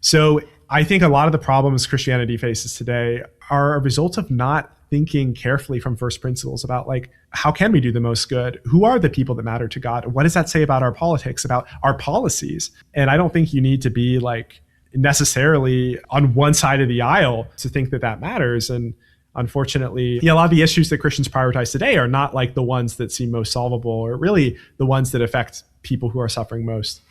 So I think a lot of the problems Christianity faces today are a result of not thinking carefully from first principles about like, how can we do the most good? Who are the people that matter to God? What does that say about our politics, about our policies? And I don't think you need to be like necessarily on one side of the aisle to think that that matters. And unfortunately, a lot of the issues that Christians prioritize today are not like the ones that seem most solvable, or really the ones that affect people who are suffering most.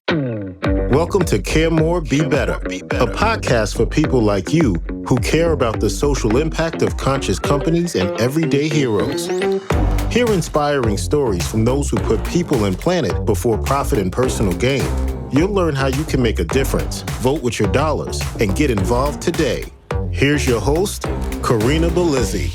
Welcome to Care More, Be Better, a podcast for people like you who care about the social impact of conscious companies and everyday heroes. Hear inspiring stories from those who put people and planet before profit and personal gain. You'll learn how you can make a difference, vote with your dollars, and get involved today. Here's your host, Corinna Bellizzi.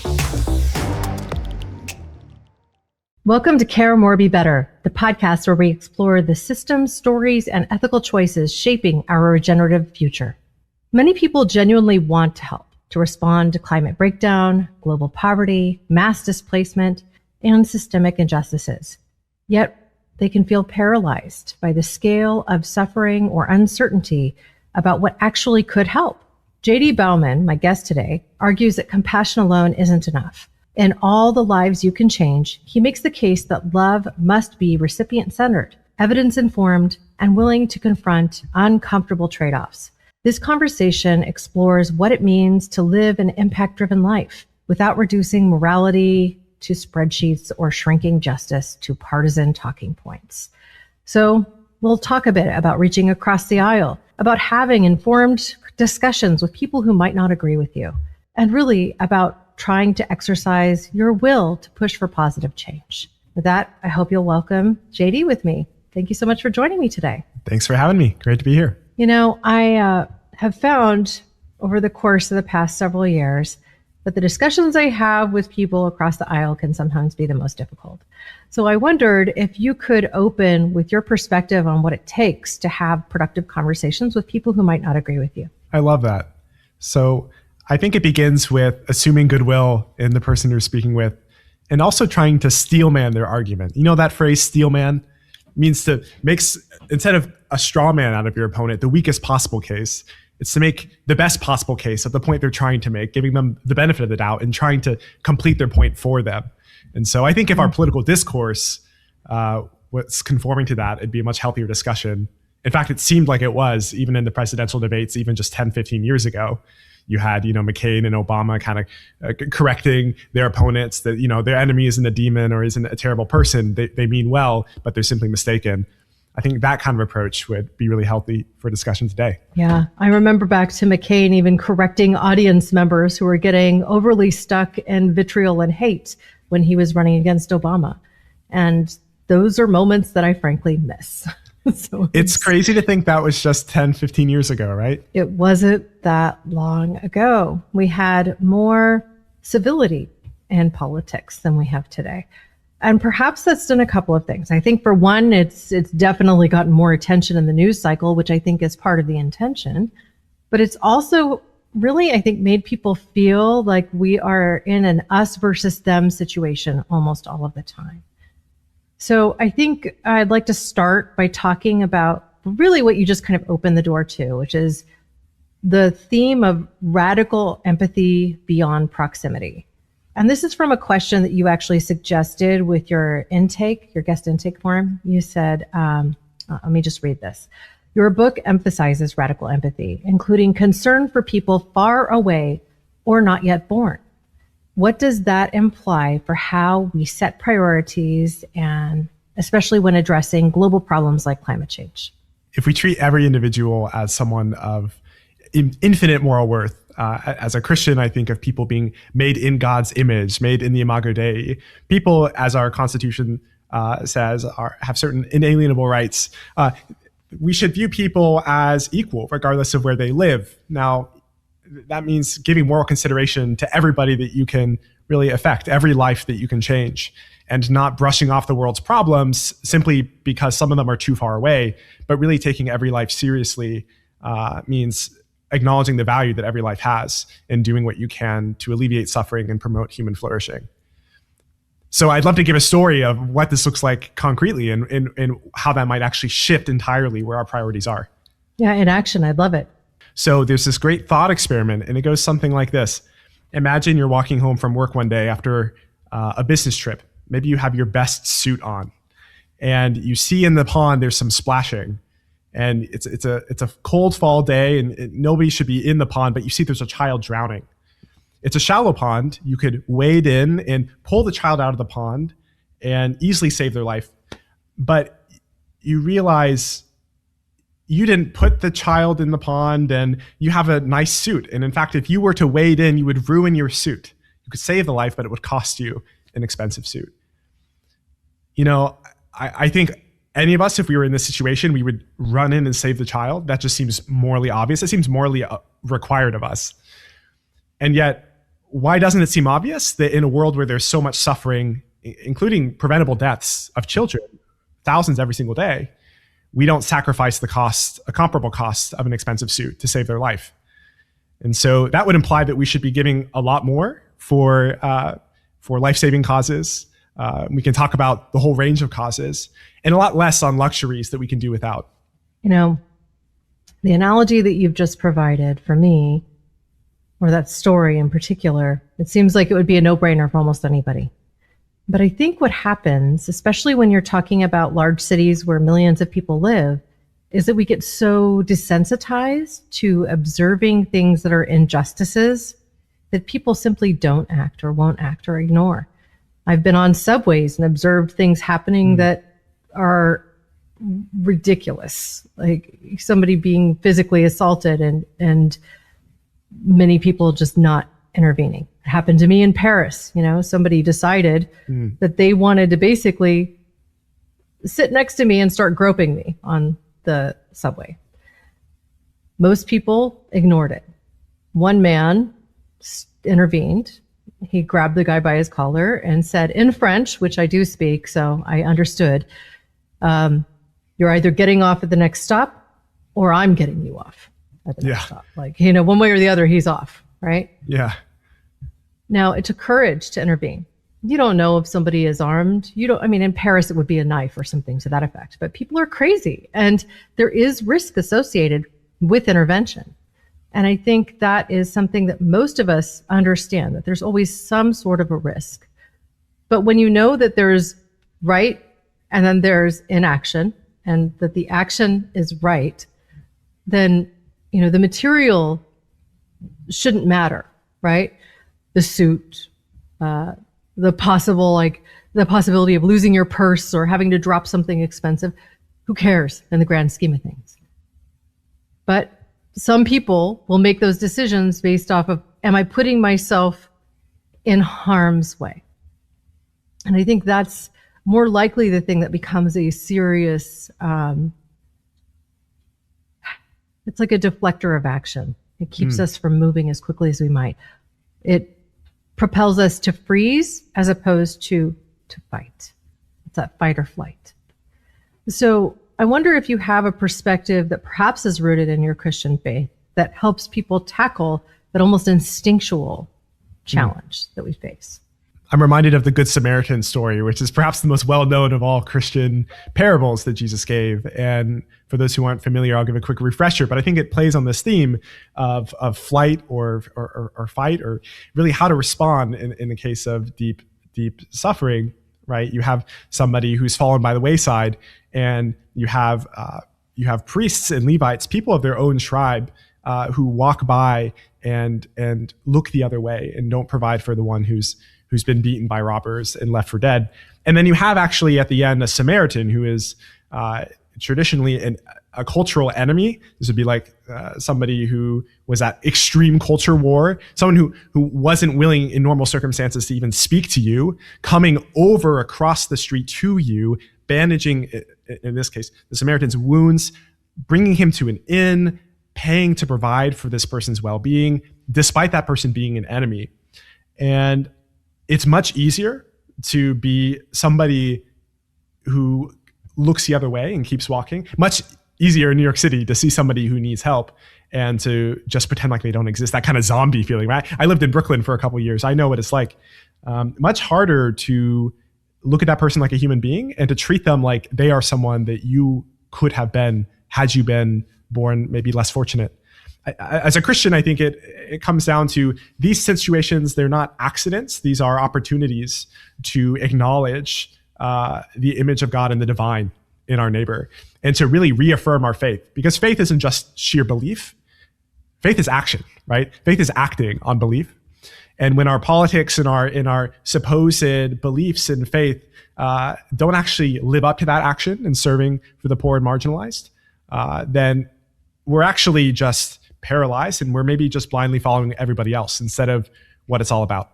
Welcome to Care More, Be Better, the podcast where we explore the systems, stories, and ethical choices shaping our regenerative future. Many people genuinely want to help to respond to climate breakdown, global poverty, mass displacement, and systemic injustices. Yet they can feel paralyzed by the scale of suffering or uncertainty about what actually could help. JD Bauman, my guest today, argues that compassion alone isn't enough. In All the Lives You Can Change, he makes the case that love must be recipient-centered, evidence-informed, and willing to confront uncomfortable trade-offs. This conversation explores what it means to live an impact-driven life without reducing morality to spreadsheets or shrinking justice to partisan talking points. So we'll talk a bit about reaching across the aisle, about having informed discussions with people who might not agree with you, and really about trying to exercise your will to push for positive change. With that, I hope you'll welcome JD with me. Thank you so much for joining me today. Thanks for having me. Great to be here. You know, I have found over the course of the past several years that the discussions I have with people across the aisle can sometimes be the most difficult. So I wondered if you could open with your perspective on what it takes to have productive conversations with people who might not agree with you. I love that. So I think it begins with assuming goodwill in the person you're speaking with, and also trying to steelman their argument. You know that phrase, steelman, means to make, instead of a straw man out of your opponent, the weakest possible case. It's to make the best possible case of the point they're trying to make, giving them the benefit of the doubt and trying to complete their point for them. And so I think if our political discourse was conforming to that, it'd be a much healthier discussion. In fact, it seemed like it was, even in the presidential debates, even just 10, 15 years ago. You had, McCain and Obama kind of correcting their opponents that, their enemy isn't a demon or isn't a terrible person. They mean well, but they're simply mistaken. I think that kind of approach would be really healthy for discussion today. Yeah, I remember back to McCain even correcting audience members who were getting overly stuck in vitriol and hate when he was running against Obama. And those are moments that I frankly miss. So it's crazy to think that was just 10, 15 years ago, right? It wasn't that long ago. We had more civility in politics than we have today. And perhaps that's done a couple of things. I think for one, it's definitely gotten more attention in the news cycle, which I think is part of the intention. But it's also really, I think, made people feel like we are in an us versus them situation almost all of the time. So I think I'd like to start by talking about really what you just kind of opened the door to, which is the theme of radical empathy beyond proximity. And this is from a question that you actually suggested with your guest intake form. You said, let me just read this. Your book emphasizes radical empathy, including concern for people far away or not yet born. What does that imply for how we set priorities, and especially when addressing global problems like climate change? If we treat every individual as someone of infinite moral worth, as a Christian, I think of people being made in God's image, made in the Imago Dei. People, as our Constitution says, have certain inalienable rights. We should view people as equal, regardless of where they live. Now, that means giving moral consideration to everybody that you can really affect, every life that you can change, and not brushing off the world's problems simply because some of them are too far away, but really taking every life seriously means acknowledging the value that every life has and doing what you can to alleviate suffering and promote human flourishing. So I'd love to give a story of what this looks like concretely and how that might actually shift entirely where our priorities are. Yeah, in action, I'd love it. So there's this great thought experiment, and it goes something like this. Imagine you're walking home from work one day after a business trip. Maybe you have your best suit on, and you see in the pond there's some splashing, and it's a cold fall day, and nobody should be in the pond, but you see there's a child drowning. It's a shallow pond. You could wade in and pull the child out of the pond and easily save their life. But you realize you didn't put the child in the pond, and you have a nice suit. And in fact, if you were to wade in, you would ruin your suit. You could save the life, but it would cost you an expensive suit. I think any of us, if we were in this situation, we would run in and save the child. That just seems morally obvious. It seems morally required of us. And yet, why doesn't it seem obvious that in a world where there's so much suffering, including preventable deaths of children, thousands every single day, we don't sacrifice a comparable cost of an expensive suit to save their life? And so that would imply that we should be giving a lot more for life-saving causes. We can talk about the whole range of causes, and a lot less on luxuries that we can do without. The analogy that you've just provided for me, or that story in particular, it seems like it would be a no-brainer for almost anybody. But I think what happens, especially when you're talking about large cities where millions of people live, is that we get so desensitized to observing things that are injustices that people simply don't act or won't act or ignore. I've been on subways and observed things happening that are ridiculous, like somebody being physically assaulted and many people just not intervening. It happened to me in Paris. Somebody decided that they wanted to basically sit next to me and start groping me on the subway. Most people ignored it. One man intervened. He grabbed the guy by his collar and said in French, which I do speak, so I understood, you're either getting off at the next stop or I'm getting you off at the next stop. One way or the other, he's off, right? Yeah. Now, it took courage to intervene. You don't know if somebody is armed. In Paris, it would be a knife or something to that effect. But people are crazy, and there is risk associated with intervention. And I think that is something that most of us understand, that there's always some sort of a risk. But when you know that there's right and then there's inaction, and that the action is right, then, the material shouldn't matter, right? The suit, the possibility of losing your purse or having to drop something expensive. Who cares in the grand scheme of things? But some people will make those decisions based off of, am I putting myself in harm's way? And I think that's more likely the thing that becomes a serious, it's like a deflector of action. It keeps us from moving as quickly as we might. It propels us to freeze as opposed to fight. It's that fight or flight. So I wonder if you have a perspective that perhaps is rooted in your Christian faith that helps people tackle that almost instinctual challenge that we face. I'm reminded of the Good Samaritan story, which is perhaps the most well-known of all Christian parables that Jesus gave. And for those who aren't familiar, I'll give a quick refresher, but I think it plays on this theme of flight or fight, or really how to respond in the case of deep suffering, right? You have somebody who's fallen by the wayside, and you have priests and Levites, people of their own tribe, who walk by and look the other way and don't provide for the one who's been beaten by robbers and left for dead. And then you have actually at the end a Samaritan who is traditionally a cultural enemy. This would be like somebody who was at extreme culture war, someone who wasn't willing in normal circumstances to even speak to you, coming over across the street to you, bandaging, in this case, the Samaritan's wounds, bringing him to an inn, paying to provide for this person's well-being, despite that person being an enemy. And it's much easier to be somebody who looks the other way and keeps walking. Much easier in New York City to see somebody who needs help and to just pretend like they don't exist. That kind of zombie feeling, right? I lived in Brooklyn for a couple of years. I know what it's like. Much harder to look at that person like a human being and to treat them like they are someone that you could have been had you been born maybe less fortunate. As a Christian, I think it comes down to these situations. They're not accidents. These are opportunities to acknowledge the image of God and the divine in our neighbor, and to really reaffirm our faith. Because faith isn't just sheer belief. Faith is action, right? Faith is acting on belief. And when our politics and our supposed beliefs in faith don't actually live up to that action in serving for the poor and marginalized, then we're actually just paralyzed, and we're maybe just blindly following everybody else instead of what it's all about.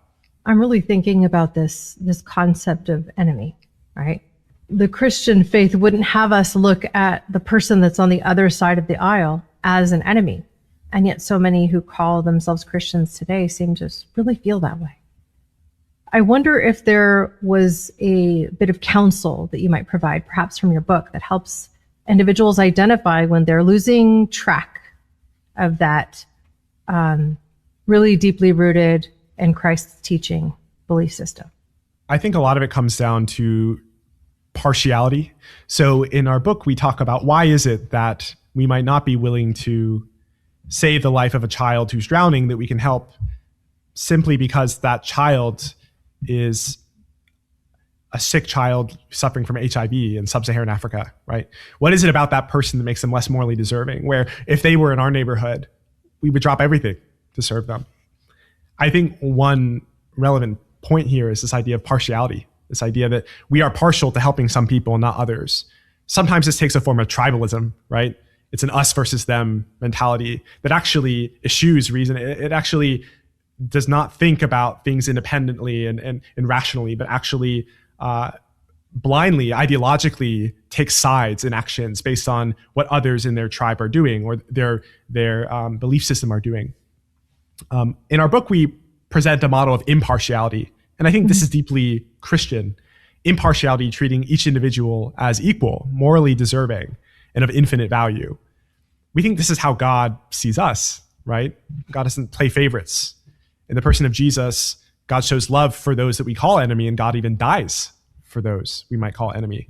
I'm really thinking about this concept of enemy, right? The Christian faith wouldn't have us look at the person that's on the other side of the aisle as an enemy. And yet so many who call themselves Christians today seem to really feel that way. I wonder if there was a bit of counsel that you might provide, perhaps from your book, that helps individuals identify when they're losing track of that really deeply rooted in Christ's teaching belief system. I think a lot of it comes down to partiality. So in our book, we talk about why is it that we might not be willing to save the life of a child who's drowning that we can help simply because that child is a sick child suffering from HIV in sub-Saharan Africa, right? What is it about that person that makes them less morally deserving? Where if they were in our neighborhood, we would drop everything to serve them. I think one relevant point here is this idea of partiality, this idea that we are partial to helping some people, not others. Sometimes this takes a form of tribalism, right? It's an us versus them mentality that actually eschews reason. It actually does not think about things independently and rationally, but actually blindly, ideologically takes sides in actions based on what others in their tribe are doing or their belief system are doing. In our book, we present a model of impartiality. And I think this is deeply Christian. Impartiality, treating each individual as equal, morally deserving, and of infinite value. We think this is how God sees us, right? God doesn't play favorites. In the person of Jesus, God shows love for those that we call enemy, and God even dies for those we might call enemy.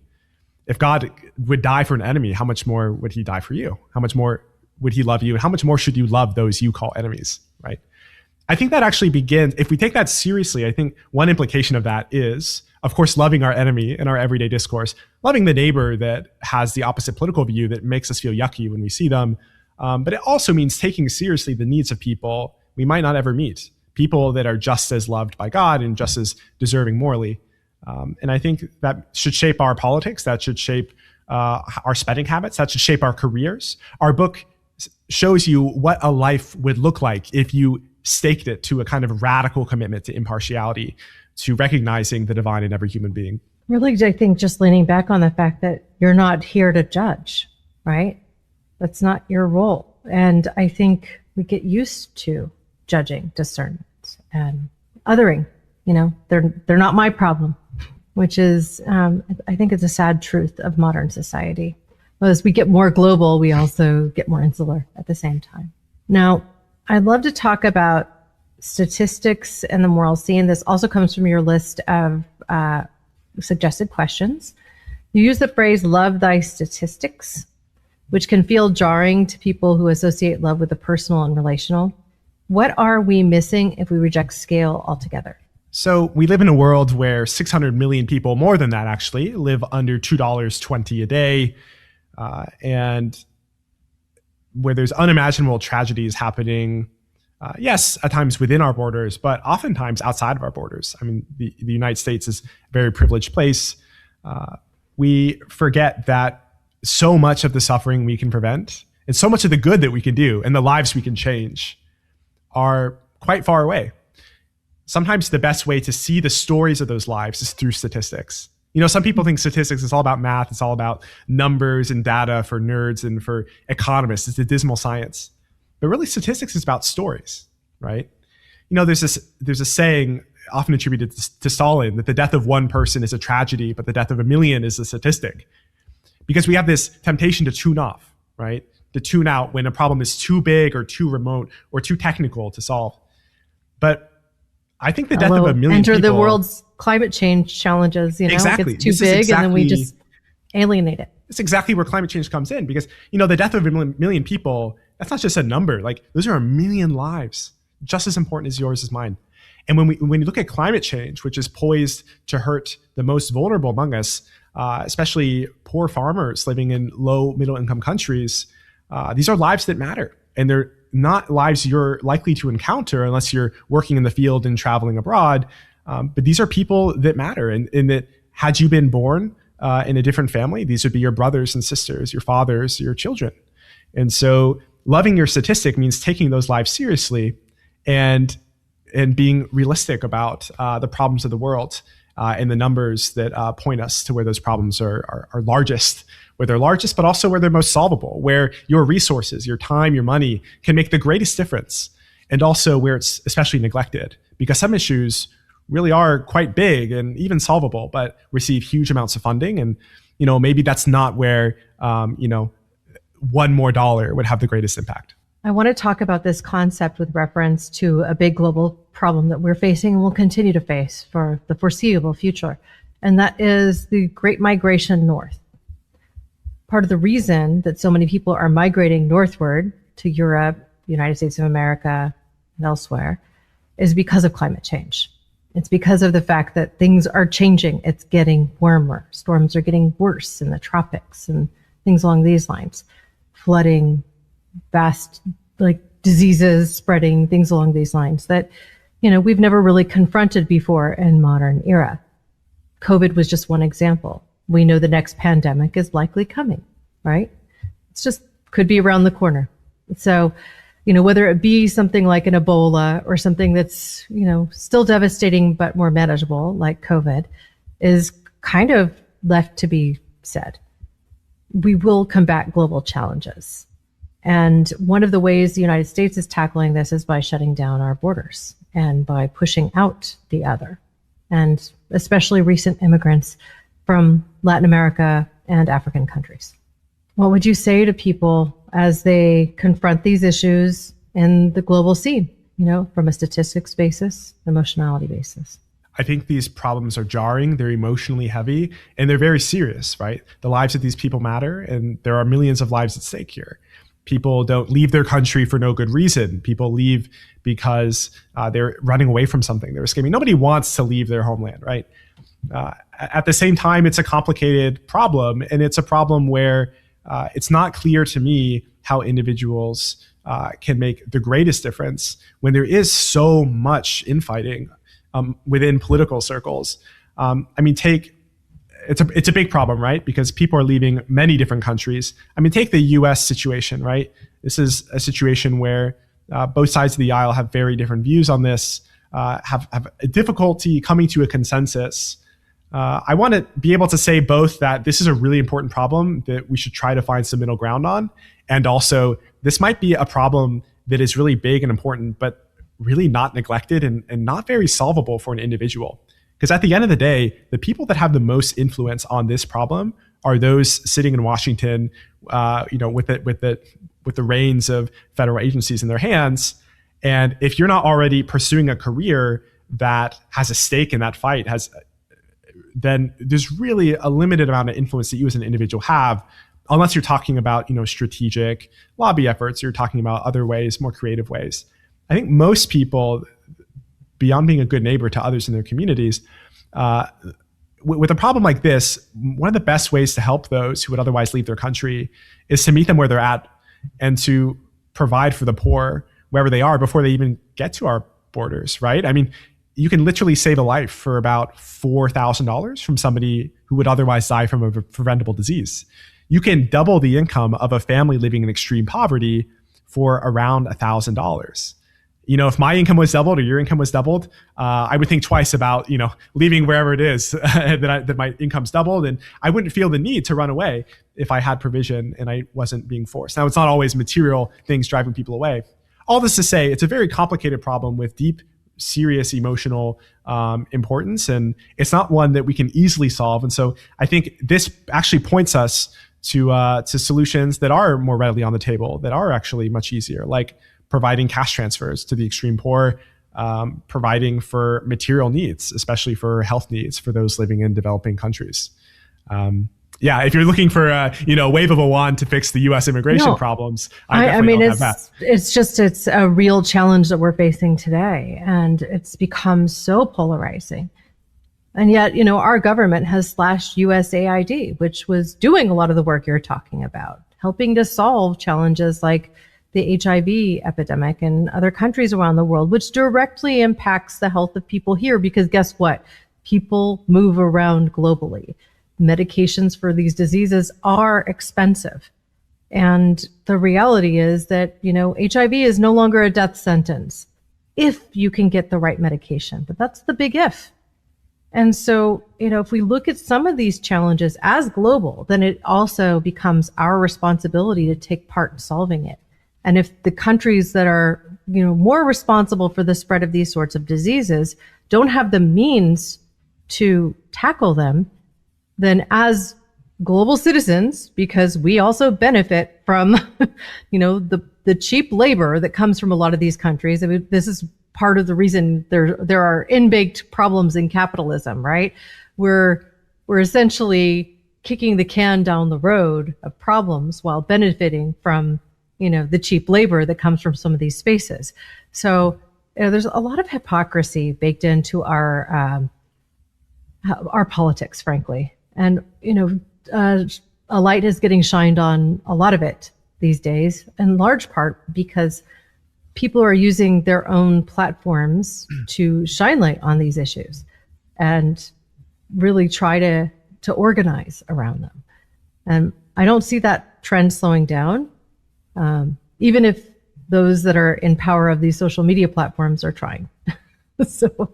If God would die for an enemy, how much more would he die for you? How much more would he love you? And how much more should you love those you call enemies, right? I think that actually begins, if we take that seriously, I think one implication of that is, of course, loving our enemy in our everyday discourse, loving the neighbor that has the opposite political view that makes us feel yucky when we see them. But it also means taking seriously the needs of people we might not ever meet, people that are just as loved by God and just as deserving morally. And I think that should shape our politics, that should shape our spending habits, that should shape our careers. Our book shows you what a life would look like if you staked it to a kind of radical commitment to impartiality, to recognizing the divine in every human being. Really, I think just leaning back on the fact that you're not here to judge, right? That's not your role. And I think we get used to judging, discernment, and othering. You know, they're not my problem, which is, I think it's a sad truth of modern society. As we get more global, we also get more insular at the same time. Now, I'd love to talk about statistics and the moral scene. This also comes from your list of suggested questions. You use the phrase, love thy statistics, which can feel jarring to people who associate love with the personal and relational. What are we missing if we reject scale altogether? So we live in a world where 600 million people, more than that actually, live under $2.20 a day, and where there's unimaginable tragedies happening, yes, at times within our borders, but oftentimes outside of our borders. I mean, the United States is a very privileged place. We forget that so much of the suffering we can prevent and so much of the good that we can do and the lives we can change are quite far away. Sometimes the best way to see the stories of those lives is through statistics. You know, some people think statistics is all about math. It's all about numbers and data for nerds and for economists. It's a dismal science. But really, statistics is about stories, right? You know, there's a saying often attributed to Stalin that the death of one person is a tragedy, but the death of a million is a statistic. Because we have this temptation to tune off, right? To tune out when a problem is too big or too remote or too technical to solve. But I think the death of a million people... Enter the world's climate change challenges, you know? Exactly. It gets too big and then we just alienate it. It's exactly where climate change comes in because, you know, the death of a million people that's not just a number. Like those are a million lives, just as important as yours is mine. And when you look at climate change, which is poised to hurt the most vulnerable among us, especially poor farmers living in low middle income countries, these are lives that matter. And they're not lives you're likely to encounter unless you're working in the field and traveling abroad. But these are people that matter. And that had you been born in a different family, these would be your brothers and sisters, your fathers, your children. And so loving your statistic means taking those lives seriously and being realistic about the problems of the world and the numbers that point us to where those problems are largest, where they're largest, but also where they're most solvable, where your resources, your time, your money can make the greatest difference, and also where it's especially neglected. Because some issues really are quite big and even solvable, but receive huge amounts of funding. And, maybe that's not where, one more dollar would have the greatest impact. I want to talk about this concept with reference to a big global problem that we're facing and will continue to face for the foreseeable future. And that is the Great Migration North. Part of the reason that so many people are migrating northward to Europe, the United States of America, and elsewhere is because of climate change. It's because of the fact that things are changing. It's getting warmer. Storms are getting worse in the tropics and things along these lines. Flooding, vast diseases spreading, things along these lines that, we've never really confronted before in modern era. COVID was just one example. We know the next pandemic is likely coming, right? It's just could be around the corner. So, whether it be something like an Ebola or something that's, still devastating but more manageable like COVID is kind of left to be said. We will combat global challenges. And one of the ways the United States is tackling this is by shutting down our borders and by pushing out the other, and especially recent immigrants from Latin America and African countries. What would you say to people as they confront these issues in the global scene, from a statistics basis, emotionality basis? I think these problems are jarring, they're emotionally heavy, and they're very serious, right? The lives of these people matter, and there are millions of lives at stake here. People don't leave their country for no good reason. People leave because they're running away from something. They're escaping. Nobody wants to leave their homeland, right? At the same time, it's a complicated problem, and it's a problem where it's not clear to me how individuals can make the greatest difference when there is so much infighting within political circles. It's a big problem, right? Because people are leaving many different countries. Take the US situation, right? This is a situation where both sides of the aisle have very different views on this, have a difficulty coming to a consensus. I want to be able to say both that this is a really important problem that we should try to find some middle ground on, and also this might be a problem that is really big and important, but really not neglected and not very solvable for an individual. Because at the end of the day, the people that have the most influence on this problem are those sitting in Washington, with the reins of federal agencies in their hands. And if you're not already pursuing a career that has a stake in that fight, then there's really a limited amount of influence that you as an individual have, unless you're talking about strategic lobby efforts. You're talking about other ways, more creative ways. I think most people, beyond being a good neighbor to others in their communities, with a problem like this, one of the best ways to help those who would otherwise leave their country is to meet them where they're at and to provide for the poor wherever they are before they even get to our borders, right? You can literally save a life for about $4,000 from somebody who would otherwise die from a preventable disease. You can double the income of a family living in extreme poverty for around $1,000. If my income was doubled or your income was doubled, I would think twice about, leaving wherever it is that my income's doubled. And I wouldn't feel the need to run away if I had provision and I wasn't being forced. Now, it's not always material things driving people away. All this to say, it's a very complicated problem with deep, serious emotional importance. And it's not one that we can easily solve. And so I think this actually points us to solutions that are more readily on the table, that are actually much easier, like providing cash transfers to the extreme poor, providing for material needs, especially for health needs for those living in developing countries. Yeah, if you're looking for a wave of a wand to fix the U.S. immigration problems, I mean, it's a real challenge that we're facing today, and it's become so polarizing. And yet, our government has slashed USAID, which was doing a lot of the work you're talking about, helping to solve challenges like the HIV epidemic in other countries around the world, which directly impacts the health of people here. Because guess what? People move around globally. Medications for these diseases are expensive. And the reality is that, HIV is no longer a death sentence if you can get the right medication. But that's the big if. And so, if we look at some of these challenges as global, then it also becomes our responsibility to take part in solving it. And if the countries that are, more responsible for the spread of these sorts of diseases don't have the means to tackle them, then as global citizens, because we also benefit from, the cheap labor that comes from a lot of these countries. I mean, this is part of the reason there are inbaked problems in capitalism, right? We're essentially kicking the can down the road of problems while benefiting from, the cheap labor that comes from some of these spaces. So there's a lot of hypocrisy baked into our politics, frankly. And, a light is getting shined on a lot of it these days, in large part because people are using their own platforms to shine light on these issues and really try to organize around them. And I don't see that trend slowing down, even if those that are in power of these social media platforms are trying. So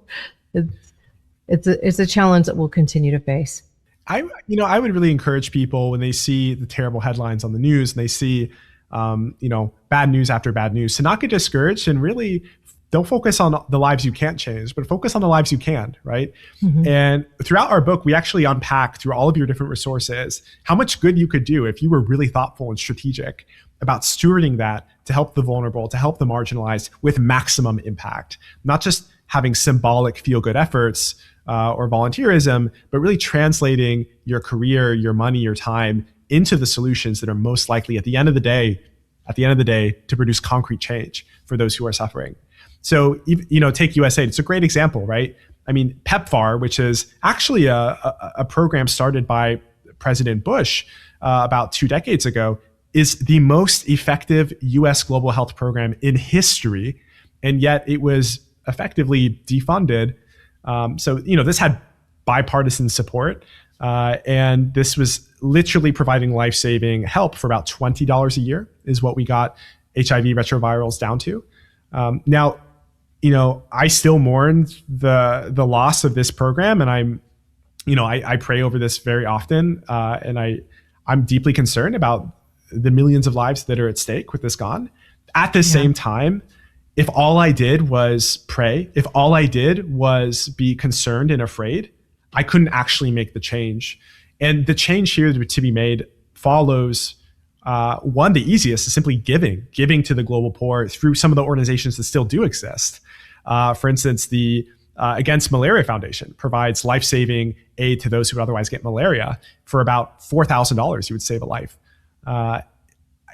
it's a challenge that we'll continue to face. I would really encourage people when they see the terrible headlines on the news and they see, bad news after bad news, to not get discouraged and really don't focus on the lives you can't change, but focus on the lives you can, right? Mm-hmm. And throughout our book, we actually unpack through all of your different resources how much good you could do if you were really thoughtful and strategic about stewarding that to help the vulnerable, to help the marginalized with maximum impact, not just having symbolic feel-good efforts or volunteerism, but really translating your career, your money, your time into the solutions that are most likely at the end of the day to produce concrete change for those who are suffering. So, take USAID. It's a great example, right? I mean, PEPFAR, which is actually a program started by President Bush about 2 decades ago, is the most effective U.S. global health program in history, and yet it was effectively defunded. So, this had bipartisan support, and this was literally providing life-saving help for about $20 a year is what we got HIV retrovirals down to. Now, I still mourn the loss of this program, and I pray over this very often, and I'm deeply concerned about the millions of lives that are at stake with this gone. At the same time, if all I did was pray, if all I did was be concerned and afraid, I couldn't actually make the change. And the change here to be made follows, one, the easiest is simply giving to the global poor through some of the organizations that still do exist. For instance, the Against Malaria Foundation provides life-saving aid to those who would otherwise get malaria. For about $4,000, you would save a life.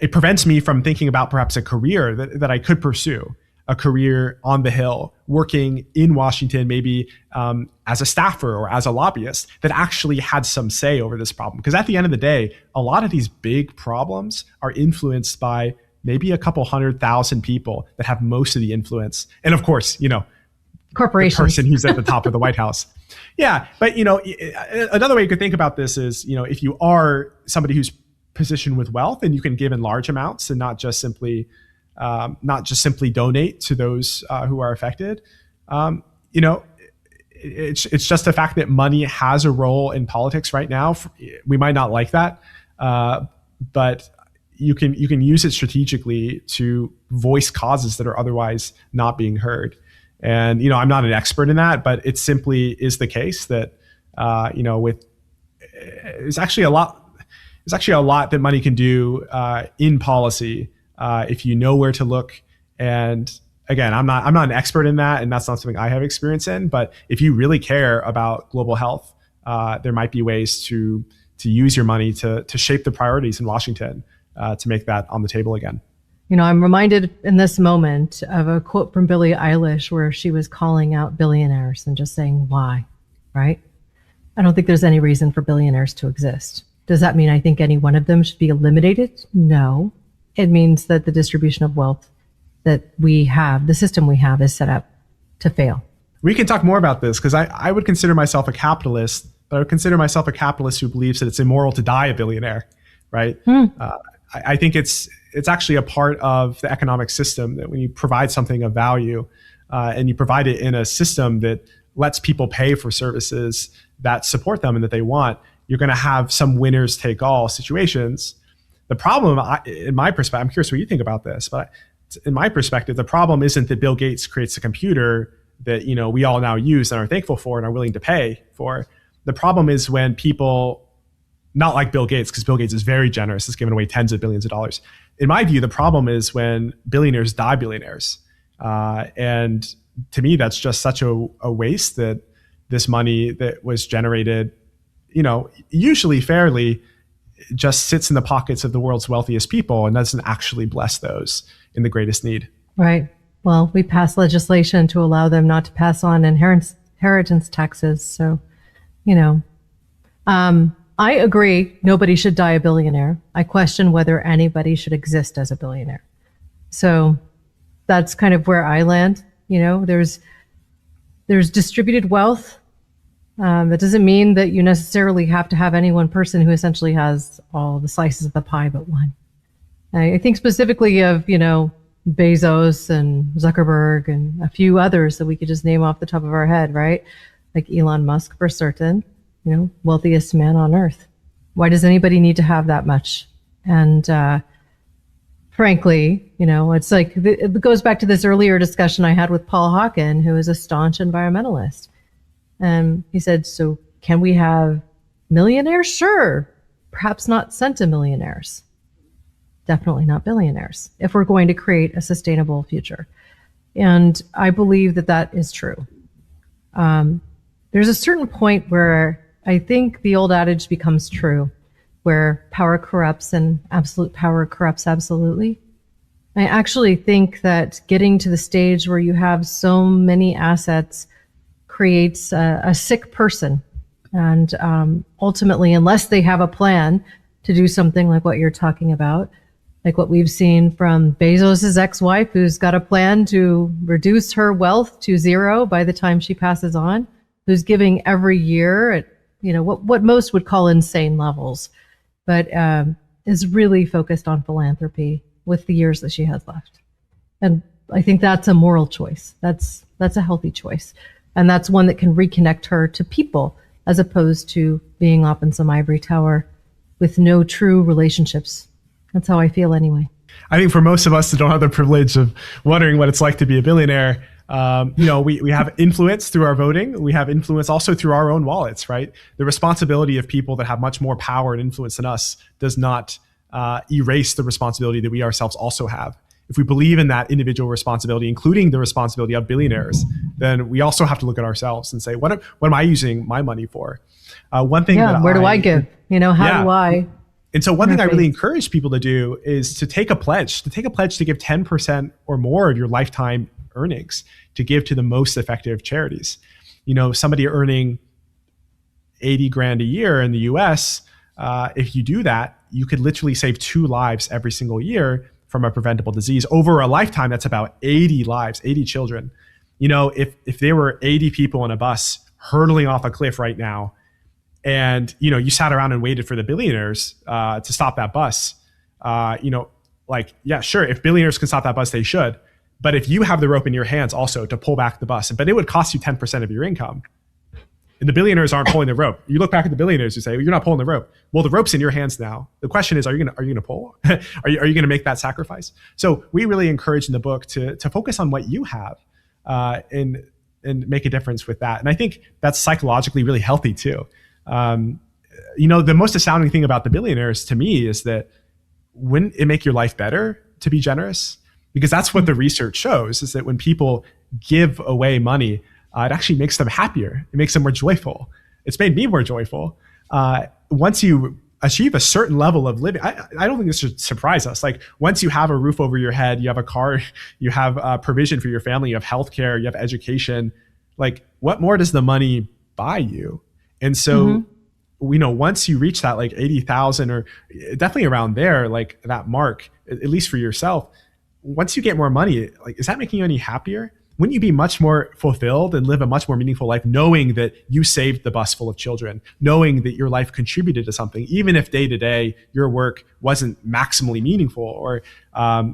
It prevents me from thinking about perhaps a career that I could pursue, a career on the Hill, working in Washington, maybe as a staffer or as a lobbyist that actually had some say over this problem. Because at the end of the day, a lot of these big problems are influenced by maybe a couple 100,000 people that have most of the influence. And of course, corporations, the person who's at the top of the White House. Yeah. But, another way you could think about this is, if you are somebody who's positioned with wealth, and you can give in large amounts and not just simply donate to those who are affected. It's just the fact that money has a role in politics right now. We might not like that, but you can use it strategically to voice causes that are otherwise not being heard. And I'm not an expert in that, but it simply is the case that it's actually a lot. There's actually a lot that money can do in policy if you know where to look. And again, I'm not an expert in that, and that's not something I have experience in. But if you really care about global health, there might be ways to to use your money to shape the priorities in Washington, to make that on the table again. I'm reminded in this moment of a quote from Billie Eilish where she was calling out billionaires and just saying, why, right? I don't think there's any reason for billionaires to exist. Does that mean I think any one of them should be eliminated? No. It means that the distribution of wealth that we have, the system we have, is set up to fail. We can talk more about this because I would consider myself a capitalist, but I would consider myself a capitalist who believes that it's immoral to die a billionaire, right? I think it's actually a part of the economic system that when you provide something of value and you provide it in a system that lets people pay for services that support them and that they want, you're going to have some winners take all situations. The problem, in my perspective, I'm curious what you think about this, but in my perspective, the problem isn't that Bill Gates creates a computer that we all now use and are thankful for and are willing to pay for. The problem is when people, not like Bill Gates, because Bill Gates is very generous, has given away tens of billions of dollars. In my view, the problem is when billionaires die billionaires. And to me, that's just such a waste that this money that was generated, usually fairly, just sits in the pockets of the world's wealthiest people and doesn't actually bless those in the greatest need. Right. Well, we passed legislation to allow them not to pass on inheritance taxes. So, I agree. Nobody should die a billionaire. I question whether anybody should exist as a billionaire. So that's kind of where I land. There's distributed wealth. That doesn't mean that you necessarily have to have any one person who essentially has all the slices of the pie but one. I think specifically of, Bezos and Zuckerberg and a few others that we could just name off the top of our head, right? Like Elon Musk for certain, wealthiest man on earth. Why does anybody need to have that much? And frankly, it's like, it goes back to this earlier discussion I had with Paul Hawken, who is a staunch environmentalist. And he said, so can we have millionaires? Sure. Perhaps not centimillionaires. Definitely not billionaires, if we're going to create a sustainable future. And I believe that that is true. There's a certain point where I think the old adage becomes true, where power corrupts and absolute power corrupts absolutely. I actually think that getting to the stage where you have so many assets creates a sick person. And ultimately, unless they have a plan to do something like what you're talking about, like what we've seen from Bezos' ex-wife, who's got a plan to reduce her wealth to zero by the time she passes on, who's giving every year at, what most would call insane levels, but is really focused on philanthropy with the years that she has left. And I think that's a moral choice. That's a healthy choice. And that's one that can reconnect her to people as opposed to being up in some ivory tower with no true relationships. That's how I feel anyway. I think for most of us that don't have the privilege of wondering what it's like to be a billionaire, we have influence through our voting. We have influence also through our own wallets, right? The responsibility of people that have much more power and influence than us does not erase the responsibility that we ourselves also have. If we believe in that individual responsibility, including the responsibility of billionaires, then we also have to look at ourselves and say, what am I using my money for? One thing where do I give? How do I? And so one thing I really encourage people to do is to take a pledge to give 10% or more of your lifetime earnings to give to the most effective charities. Somebody earning 80 grand a year in the US, if you do that, you could literally save 2 lives every single year from a preventable disease. Over a lifetime, that's about 80 lives, 80 children. If there were 80 people in a bus hurtling off a cliff right now, and you sat around and waited for the billionaires to stop that bus, sure, if billionaires can stop that bus, they should. But if you have the rope in your hands also to pull back the bus, but it would cost you 10% of your income, and the billionaires aren't pulling the rope. You look back at the billionaires, you say, well, you're not pulling the rope. Well, the rope's in your hands now. The question is, are you gonna pull? Are you gonna make that sacrifice? So we really encourage in the book to focus on what you have and make a difference with that. And I think that's psychologically really healthy too. The most astounding thing about the billionaires to me is that wouldn't it make your life better to be generous? Because that's what the research shows, is that when people give away money, it actually makes them happier. It makes them more joyful. It's made me more joyful. once you achieve a certain level of living, I don't think this should surprise us. Like once you have a roof over your head, you have a car, you have provision for your family, you have healthcare, you have education. Like what more does the money buy you? And so, once you reach that like 80,000 or definitely around there, like that mark, at least for yourself, once you get more money, like, is that making you any happier? Wouldn't you be much more fulfilled and live a much more meaningful life knowing that you saved the bus full of children, knowing that your life contributed to something, even if day to day your work wasn't maximally meaningful, or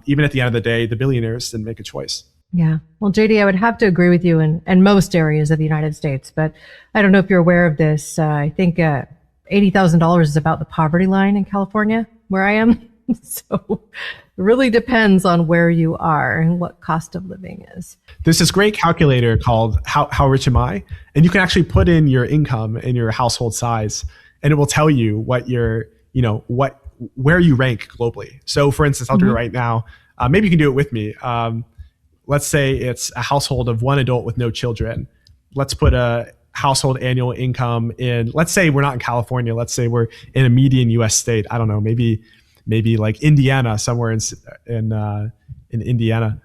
even at the end of the day, the billionaires didn't make a choice? Yeah. Well, JD, I would have to agree with you in most areas of the United States, but I don't know if you're aware of this. I think $80,000 is about the poverty line in California, where I am. So it really depends on where you are and what cost of living is. There's this great calculator called How Rich Am I? And you can actually put in your income and your household size, and it will tell you what your, where you rank globally. So for instance, I'll do it right now. Maybe you can do it with me. Let's say it's a household of one adult with no children. Let's put a household annual income in, let's say we're not in California. Let's say we're in a median US state. I don't know, maybe like Indiana, somewhere in Indiana,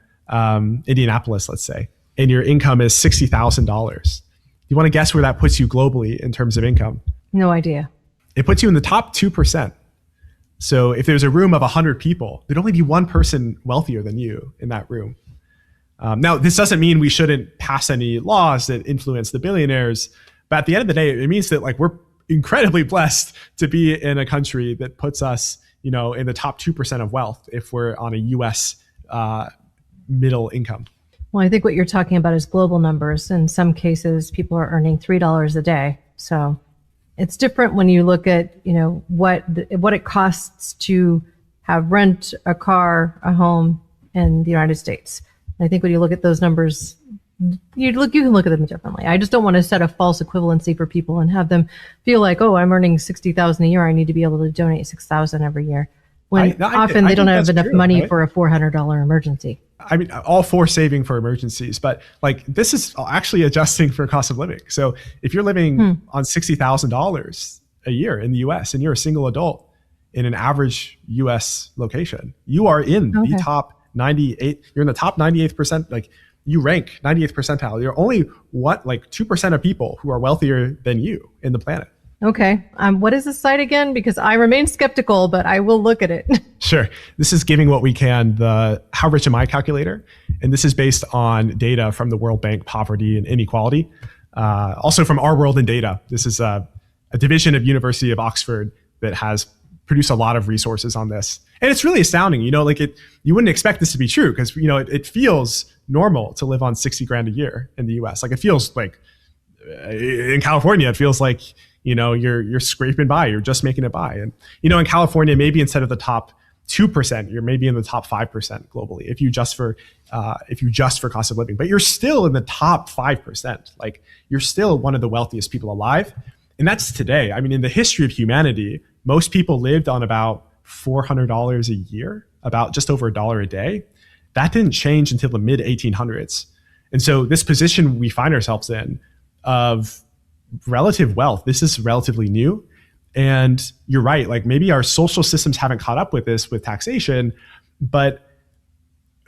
Indianapolis, let's say, and your income is $60,000. You want to guess where that puts you globally in terms of income? No idea. It puts you in the top 2%. So if there's a room of 100 people, there'd only be one person wealthier than you in that room. Now, this doesn't mean we shouldn't pass any laws that influence the billionaires, but at the end of the day, it means that like we're incredibly blessed to be in a country that puts us, in the top 2% of wealth if we're on a US middle income. Well, I think what you're talking about is global numbers. In some cases, people are earning $3 a day. So it's different when you look at, what it costs to have rent, a car, a home in the United States. I think when you look at those numbers, you can look at them differently. I just don't want to set a false equivalency for people and have them feel like, oh, I'm earning $60,000 a year, I need to be able to donate $6,000 every year. When often they don't have enough money for a $400 emergency. I mean, all for saving for emergencies, but like this is actually adjusting for cost of living. So if you're living on $60,000 a year in the US and you're a single adult in an average US location, you are in the top 98, you're in the top 98%, like you rank 98th percentile. You're only 2% of people who are wealthier than you in the planet. Okay. What is the site again? Because I remain skeptical, but I will look at it. Sure. This is Giving What We Can, the How Rich Am I calculator. And this is based on data from the World Bank Poverty and Inequality. Also from Our World in Data. This is a division of University of Oxford that has produced a lot of resources on this. And it's really astounding, you wouldn't expect this to be true because, it feels normal to live on 60 grand a year in the US. Like it feels like in California, it feels like, you're scraping by, you're just making it by. And, in California, maybe instead of the top 2%, you're maybe in the top 5% globally if you adjust for cost of living, but you're still in the top 5%. Like you're still one of the wealthiest people alive. And that's today. I mean, in the history of humanity, most people lived on about $400 a year, about just over $1 a day. That didn't change until the mid 1800s. And so this position we find ourselves in of relative wealth, this is relatively new. And you're right, like maybe our social systems haven't caught up with this with taxation, but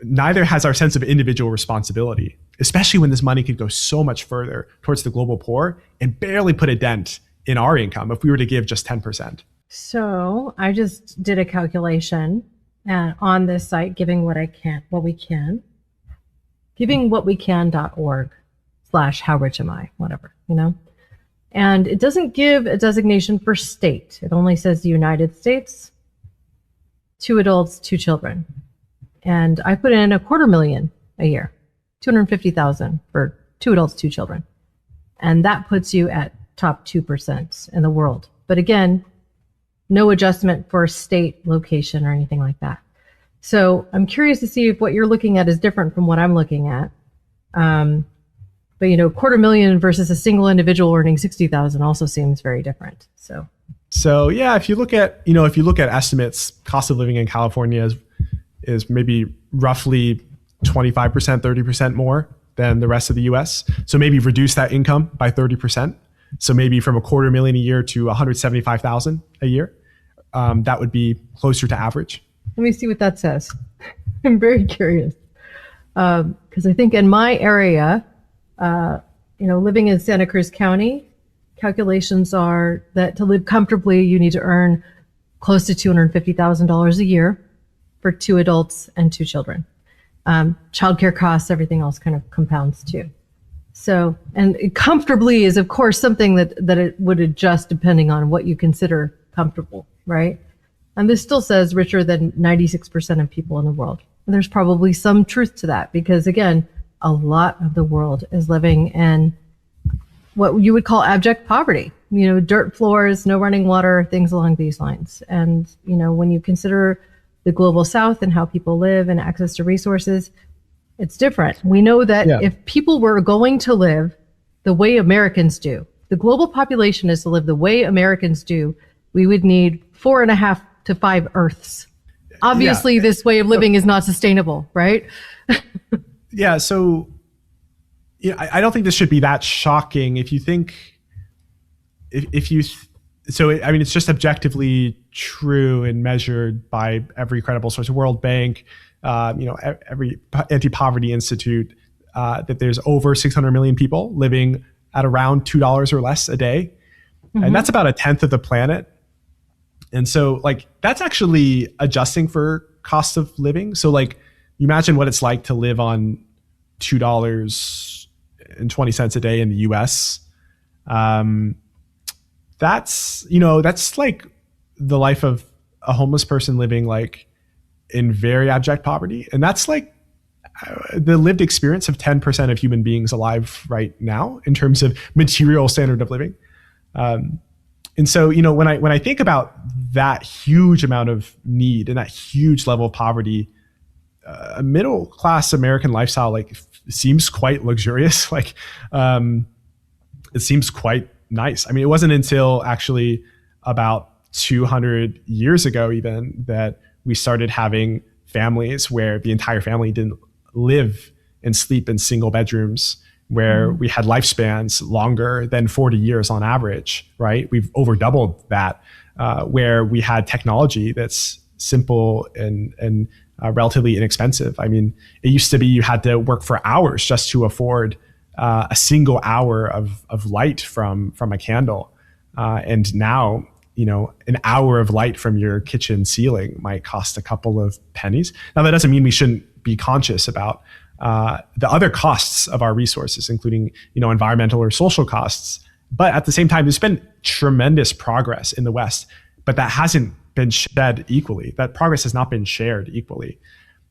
neither has our sense of individual responsibility, especially when this money could go so much further towards the global poor and barely put a dent in our income if we were to give just 10%. So I just did a calculation on this site, givingwhatwecan.org givingwhatwecan.org/howrichamI, whatever, And it doesn't give a designation for state. It only says the United States, 2 adults, 2 children. And I put in $250,000 a year, 250,000 for 2 adults, 2 children. And that puts you at top 2% in the world. But again, no adjustment for state, location, or anything like that. So I'm curious to see if what you're looking at is different from what I'm looking at. But $250,000 versus a single individual earning 60,000 also seems very different. So yeah, if you look at estimates, cost of living in California is maybe roughly 25%, 30% more than the rest of the US. So maybe reduce that income by 30%. So maybe from $250,000 a year to $175,000 a year. That would be closer to average. Let me see what that says. I'm very curious. Because I think in my area, living in Santa Cruz County, calculations are that to live comfortably, you need to earn close to $250,000 a year for 2 adults and 2 children. Childcare costs, everything else kind of compounds too. So, and comfortably is of course something that it would adjust depending on what you consider comfortable, right? And this still says richer than 96% of people in the world. And there's probably some truth to that because again, a lot of the world is living in what you would call abject poverty, dirt floors, no running water, things along these lines. And, when you consider the global south and how people live and access to resources, it's different. We know that if people were going to live the way Americans do, the global population is to live the way Americans do, we would need 4.5 to 5 Earths. Obviously, this way of living is not sustainable, right? Yeah. So, I don't think this should be that shocking. If you think, it's just objectively true and measured by every credible source, World Bank, every anti-poverty institute, that there's over 600 million people living at around $2 or less a day. Mm-hmm. And that's about 1/10 of the planet. And so that's actually adjusting for cost of living. So you imagine what it's like to live on $2.20 a day in the US. That's like the life of a homeless person living in very abject poverty. And that's the lived experience of 10% of human beings alive right now in terms of material standard of living. And so, when I think about that huge amount of need and that huge level of poverty, a middle class American lifestyle seems quite luxurious. It seems quite nice. I mean, it wasn't until actually about 200 years ago even that we started having families where the entire family didn't live and sleep in single bedrooms, where we had lifespans longer than 40 years on average, right? We've over doubled that, where we had technology that's simple and relatively inexpensive. I mean, it used to be you had to work for hours just to afford a single hour of light from a candle. And now, an hour of light from your kitchen ceiling might cost a couple of pennies. Now, that doesn't mean we shouldn't be conscious about the other costs of our resources, including, environmental or social costs. But at the same time, there's been tremendous progress in the West, but that hasn't been shared equally. That progress has not been shared equally.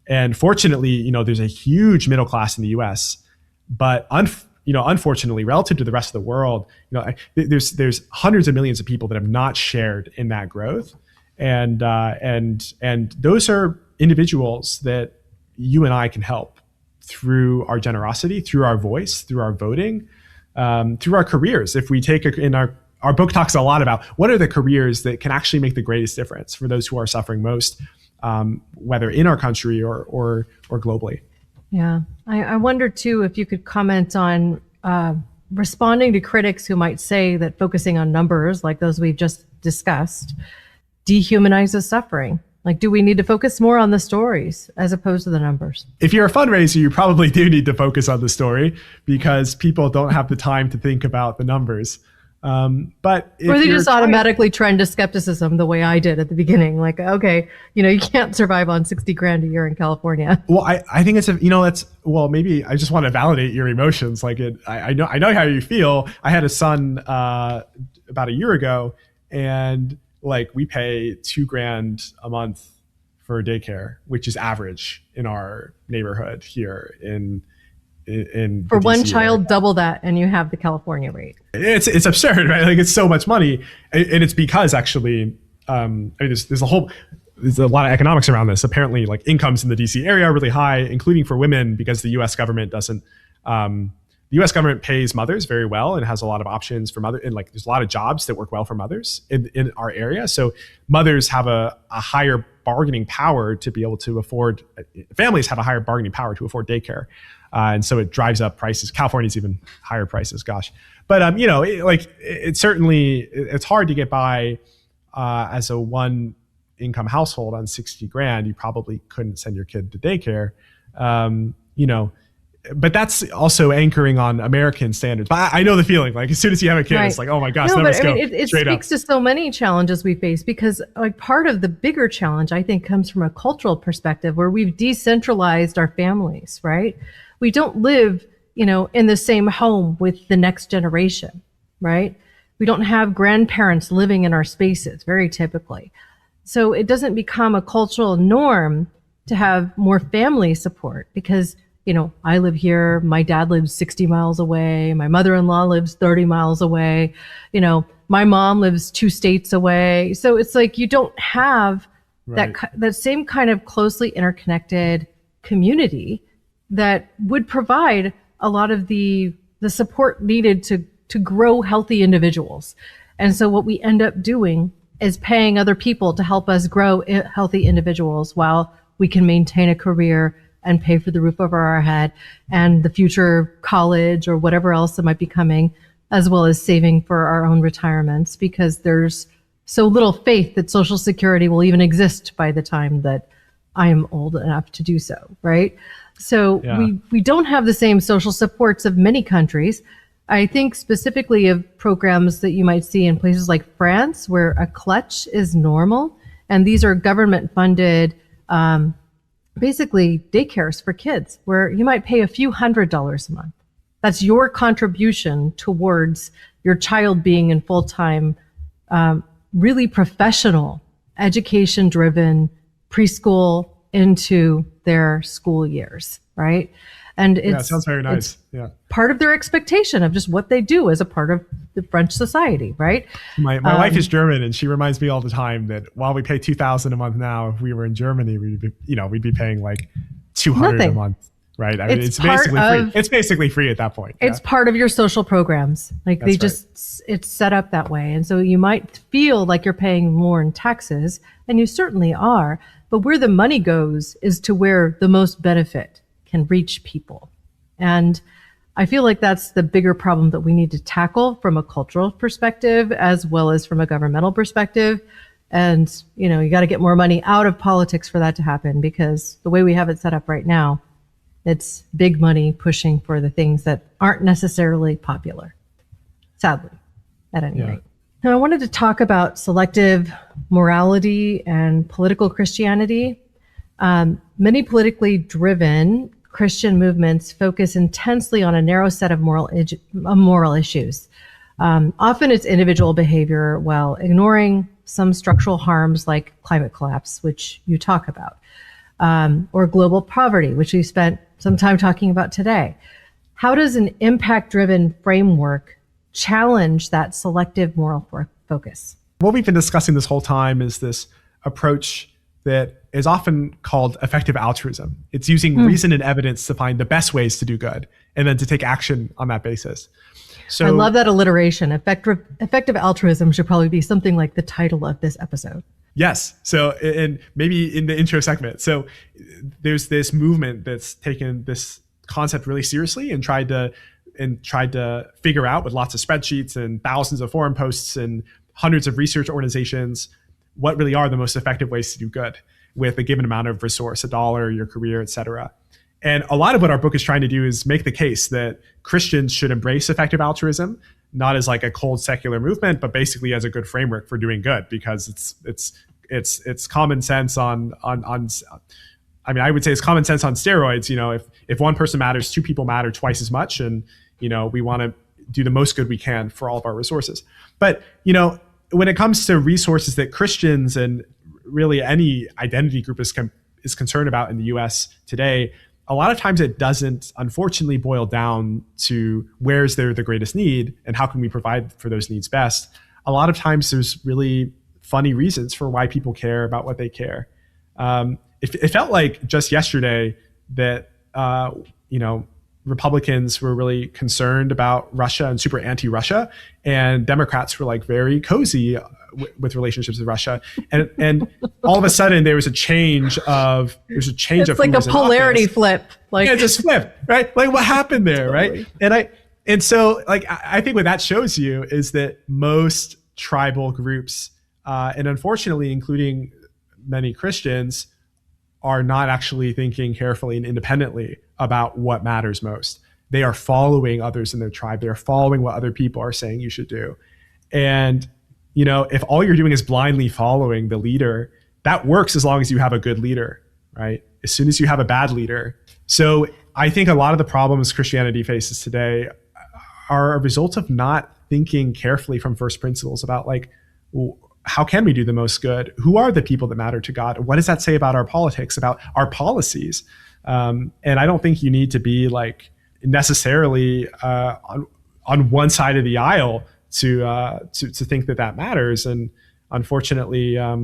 And fortunately, there's a huge middle class in the US, but unfortunately, relative to the rest of the world, there's hundreds of millions of people that have not shared in that growth. And those are individuals that you and I can help through our generosity, through our voice, through our voting, through our careers. If we take our book talks a lot about what are the careers that can actually make the greatest difference for those who are suffering most, whether in our country or globally. Yeah. I wonder too, if you could comment on responding to critics who might say that focusing on numbers like those we've just discussed dehumanizes suffering. Do we need to focus more on the stories as opposed to the numbers? If you're a fundraiser, you probably do need to focus on the story because people don't have the time to think about the numbers. But or they just automatically trend to skepticism the way I did at the beginning. Okay, you can't survive on $60,000 a year in California. Well, I think maybe I just want to validate your emotions. I know how you feel. I had a son about a year ago, and we pay $2,000 a month for daycare, which is average in our neighborhood here in for one DC child area. Double that and you have the California rate. It's absurd, right? It's so much money, and it's because actually there's a lot of economics around this. Apparently incomes in the DC area are really high, including for women, because the US government doesn't the US government pays mothers very well and has a lot of options for mother, and there's a lot of jobs that work well for mothers in our area. So mothers have a higher bargaining power to be able to afford, families have a higher bargaining power to afford daycare. And so it drives up prices. California's even higher prices, gosh. But, it's hard to get by as a one income household on 60 grand. You probably couldn't send your kid to daycare, but that's also anchoring on American standards. But I know the feeling, like as soon as you have a kid, Right. It's like, oh my gosh, No, let but us go it straight up. speaks to so many challenges we face, because like part of the bigger challenge, I think, comes from a cultural perspective where we've decentralized our families, right? We don't live, in the same home with the next generation, right? We don't have grandparents living in our spaces, very typically. So it doesn't become a cultural norm to have more family support because I live here, my dad lives 60 miles away, my mother-in-law lives 30 miles away, my mom lives 2 states away. So it's like you don't have that same kind of closely interconnected community that would provide a lot of the support needed to grow healthy individuals. And so what we end up doing is paying other people to help us grow healthy individuals while we can maintain a career and pay for the roof over our head and the future college or whatever else that might be coming, as well as saving for our own retirements, because there's so little faith that Social Security will even exist by the time that I am old enough to do so, right? So we don't have the same social supports of many countries. I think specifically of programs that you might see in places like France, where a clutch is normal, and these are government-funded basically daycares for kids, where you might pay a few $100s a month. That's your contribution towards your child being in full-time, really professional, education-driven preschool into their school years, right? And it sounds very nice. Yeah, part of their expectation of just what they do as a part of the French society, right? My wife is German, and she reminds me all the time that while we pay $2,000 a month now, if we were in Germany, we'd be paying like $200 a month, right? I mean, it's basically free. It's basically free at that point. It's part of your social programs. Like it's set up that way, and so you might feel like you're paying more in taxes, and you certainly are. But where the money goes is to where the most benefit can reach people. And I feel like that's the bigger problem that we need to tackle from a cultural perspective as well as from a governmental perspective. And, you got to get more money out of politics for that to happen, because the way we have it set up right now, it's big money pushing for the things that aren't necessarily popular, sadly, at any rate. Now, I wanted to talk about selective morality and political Christianity. Many politically driven Christian movements focus intensely on a narrow set of moral issues. Often it's individual behavior while ignoring some structural harms like climate collapse, which you talk about, or global poverty, which we spent some time talking about today. How does an impact-driven framework challenge that selective moral focus? What we've been discussing this whole time is this approach that is often called effective altruism. It's using reason and evidence to find the best ways to do good and then to take action on that basis. So I love that alliteration. Effective altruism should probably be something like the title of this episode. Yes. So, and maybe in the intro segment. So there's this movement that's taken this concept really seriously and tried to figure out with lots of spreadsheets and thousands of forum posts and hundreds of research organizations what really are the most effective ways to do good with a given amount of resource, $1, your career, et cetera. And a lot of what our book is trying to do is make the case that Christians should embrace effective altruism, not as like a cold secular movement, but basically as a good framework for doing good, because it's common sense on I mean, I would say it's common sense on steroids. If one person matters, 2 people matter twice as much, and we want to do the most good we can for all of our resources. But when it comes to resources that Christians and really any identity group is concerned about in the U.S. today, a lot of times it doesn't, unfortunately, boil down to where's there the greatest need and how can we provide for those needs best. A lot of times there's really funny reasons for why people care about what they care. It felt like just yesterday that Republicans were really concerned about Russia and super anti-Russia, and Democrats were like very cozy with relationships with Russia, and all of a sudden there's a change of it's like a polarity flip. Like it just flipped, right? Like what happened there, Totally. right? And so like I think what that shows you is that most tribal groups, and unfortunately, including many Christians, are not actually thinking carefully and independently about what matters most. They are following others in their tribe. They are following what other people are saying you should do. And, if all you're doing is blindly following the leader, that works as long as you have a good leader, right? As soon as you have a bad leader. So I think a lot of the problems Christianity faces today are a result of not thinking carefully from first principles about like, how can we do the most good? Who are the people that matter to God? What does that say about our politics, about our policies? And I don't think you need to be like necessarily on one side of the aisle to think that matters. And unfortunately, a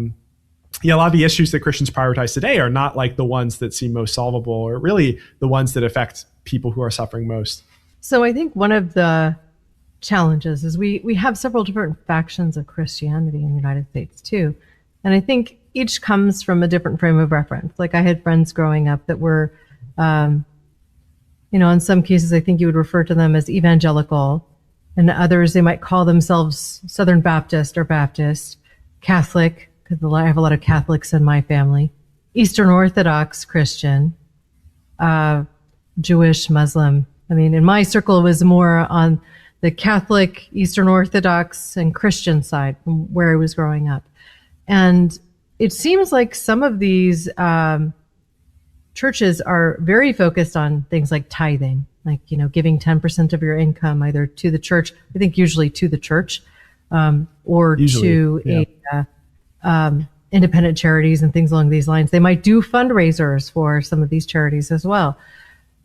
lot of the issues that Christians prioritize today are not like the ones that seem most solvable, or really the ones that affect people who are suffering most. So I think one of the challenges is we have several different factions of Christianity in the United States too. And I think each comes from a different frame of reference. Like I had friends growing up that were, in some cases, I think you would refer to them as evangelical, and others, they might call themselves Southern Baptist or Baptist, Catholic, because I have a lot of Catholics in my family, Eastern Orthodox Christian, Jewish, Muslim. I mean, in my circle, it was more on the Catholic, Eastern Orthodox, and Christian side from where I was growing up. And it seems like some of these churches are very focused on things like tithing, like, giving 10% of your income either to the church, I think usually to the church, or to independent charities and things along these lines. They might do fundraisers for some of these charities as well,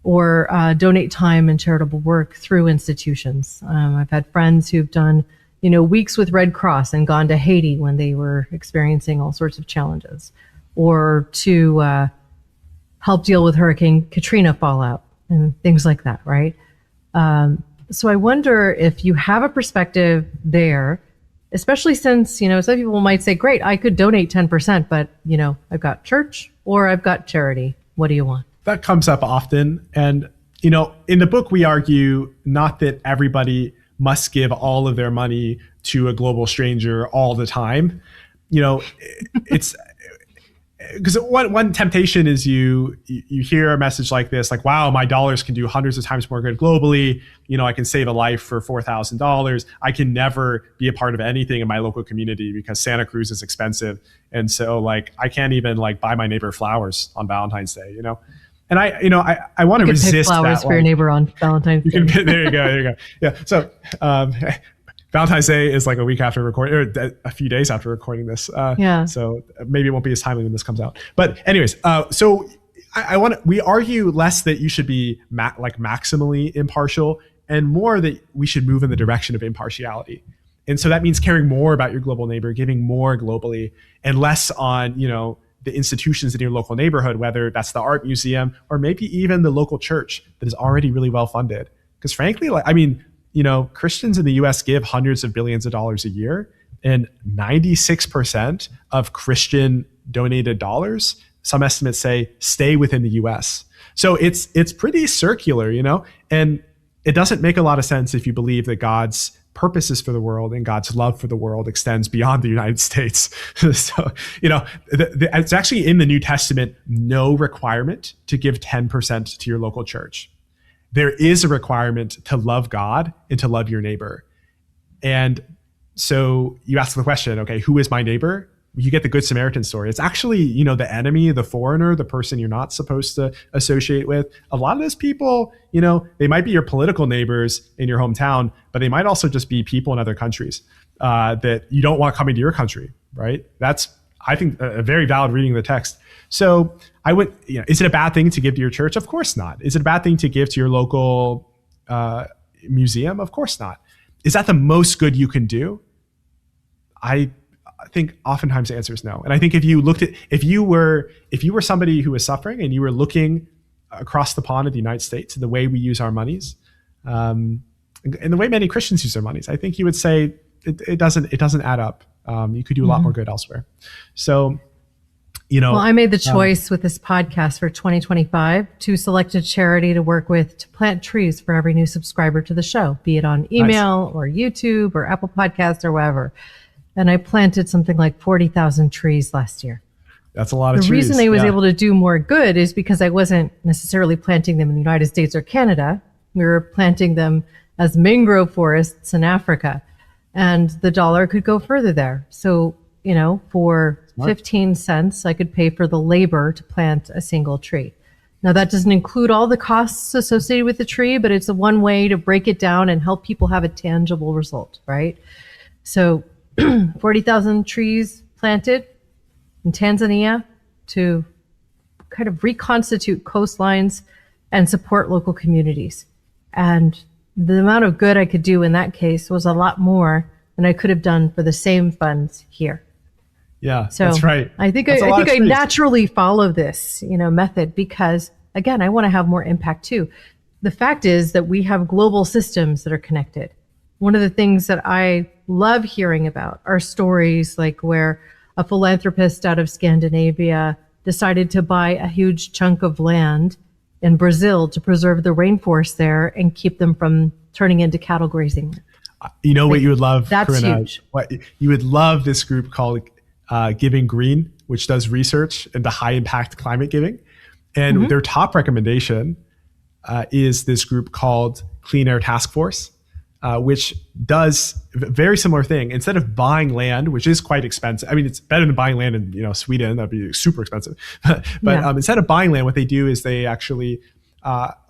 or donate time and charitable work through institutions. I've had friends who've done, weeks with Red Cross and gone to Haiti when they were experiencing all sorts of challenges, or to help deal with Hurricane Katrina fallout and things like that, right? So I wonder if you have a perspective there, especially since, some people might say, great, I could donate 10%, but, I've got church or I've got charity. What do you want? That comes up often. And, in the book, we argue not that everybody must give all of their money to a global stranger all the time. It's because one temptation is you hear a message like this, like, wow, my dollars can do hundreds of times more good globally. I can save a life for $4,000. I can never be a part of anything in my local community because Santa Cruz is expensive. And so like, I can't even like buy my neighbor flowers on Valentine's Day, And I want to resist pick flowers that. For your neighbor on Valentine's Day. There you go. Yeah. So Valentine's Day is like a week after recording, or a few days after recording this. So maybe it won't be as timely when this comes out. But anyways, so we argue less that you should be maximally impartial, and more that we should move in the direction of impartiality. And so that means caring more about your global neighbor, giving more globally, and less on, the institutions in your local neighborhood, whether that's the art museum or maybe even the local church that is already really well funded. Because frankly, Christians in the US give hundreds of billions of dollars a year, and 96% of Christian donated dollars, some estimates say, stay within the US. So it's pretty circular, and it doesn't make a lot of sense if you believe that God's purposes for the world and God's love for the world extends beyond the United States. So, it's actually in the New Testament, no requirement to give 10% to your local church. There is a requirement to love God and to love your neighbor. And so you ask the question, okay, who is my neighbor? You get the Good Samaritan story. It's actually, the enemy, the foreigner, the person you're not supposed to associate with. A lot of those people, they might be your political neighbors in your hometown, but they might also just be people in other countries that you don't want coming to your country, right? That's, I think, a very valid reading of the text. So I would, is it a bad thing to give to your church? Of course not. Is it a bad thing to give to your local museum? Of course not. Is that the most good you can do? I think oftentimes the answer is no. And I think if you were somebody who was suffering and you were looking across the pond at the United States, the way we use our monies, and the way many Christians use their monies, I think you would say it doesn't add up. You could do a lot more good elsewhere. So, well, I made the choice with this podcast for 2025 to select a charity to work with to plant trees for every new subscriber to the show, be it on email or YouTube or Apple Podcasts or wherever. And I planted something like 40,000 trees last year. That's a lot of trees. The reason I was able to do more good is because I wasn't necessarily planting them in the United States or Canada. We were planting them as mangrove forests in Africa, and the dollar could go further there. So, for 15 cents, I could pay for the labor to plant a single tree. Now, that doesn't include all the costs associated with the tree, but it's a one way to break it down and help people have a tangible result, right? So 40,000 trees planted in Tanzania to kind of reconstitute coastlines and support local communities. And the amount of good I could do in that case was a lot more than I could have done for the same funds here. Yeah, so that's right. I think I naturally follow this, method because, again, I want to have more impact too. The fact is that we have global systems that are connected. One of the things that I love hearing about are stories like where a philanthropist out of Scandinavia decided to buy a huge chunk of land in Brazil to preserve the rainforest there and keep them from turning into cattle grazing. You know what you would love, That's Corinna? huge. What you would love this group called Giving Green, which does research into high impact climate giving. And their top recommendation is this group called Clean Air Task Force, which does a very similar thing. Instead of buying land, which is quite expensive, I mean, it's better than buying land in Sweden. That'd be super expensive. but instead of buying land, what they do is they actually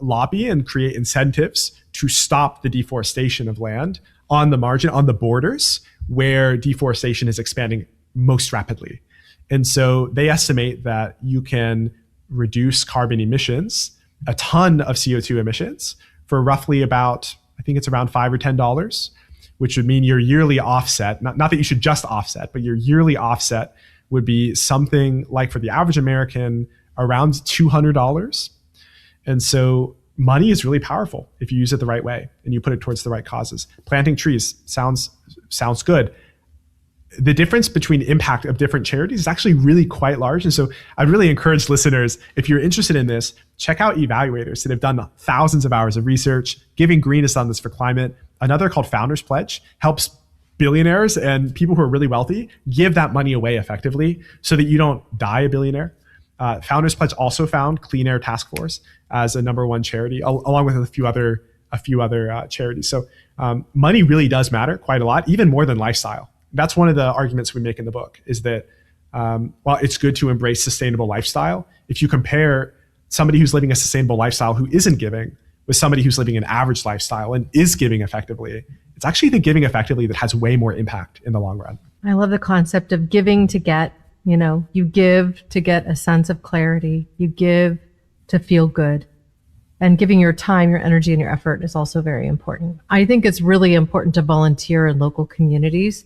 lobby and create incentives to stop the deforestation of land on the margin, on the borders where deforestation is expanding most rapidly. And so they estimate that you can reduce carbon emissions, a ton of CO2 emissions, for roughly about, I think it's around $5 or $10, which would mean your yearly offset, not that you should just offset, but your yearly offset would be something like, for the average American, around $200. And so money is really powerful if you use it the right way and you put it towards the right causes. Planting trees sounds good. The difference between impact of different charities is actually really quite large. And so I'd really encourage listeners, if you're interested in this, check out evaluators that have done thousands of hours of research. Giving Green has done this for climate. Another called Founders Pledge helps billionaires and people who are really wealthy give that money away effectively so that you don't die a billionaire. Founders Pledge also found Clean Air Task Force as a number one charity, along with a few other charities. So money really does matter quite a lot, even more than lifestyle. That's one of the arguments we make in the book, is that while it's good to embrace sustainable lifestyle, if you compare somebody who's living a sustainable lifestyle who isn't giving with somebody who's living an average lifestyle and is giving effectively, it's actually the giving effectively that has way more impact in the long run. I love the concept of giving to get. You give to get a sense of clarity. You give to feel good. And giving your time, your energy, and your effort is also very important. I think it's really important to volunteer in local communities.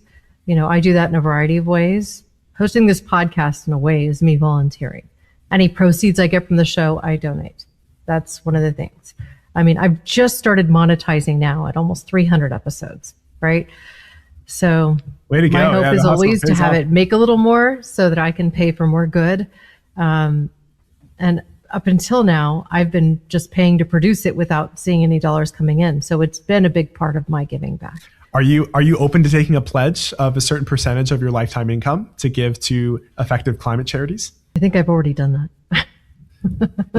I do that in a variety of ways. Hosting this podcast in a way is me volunteering. Any proceeds I get from the show, I donate. That's one of the things. I mean, I've just started monetizing now at almost 300 episodes, right? So way to go. My hope is always to have it make a little more so that I can pay for more good. And up until now, I've been just paying to produce it without seeing any dollars coming in. So it's been a big part of my giving back. Are you open to taking a pledge of a certain percentage of your lifetime income to give to effective climate charities? I think I've already done that.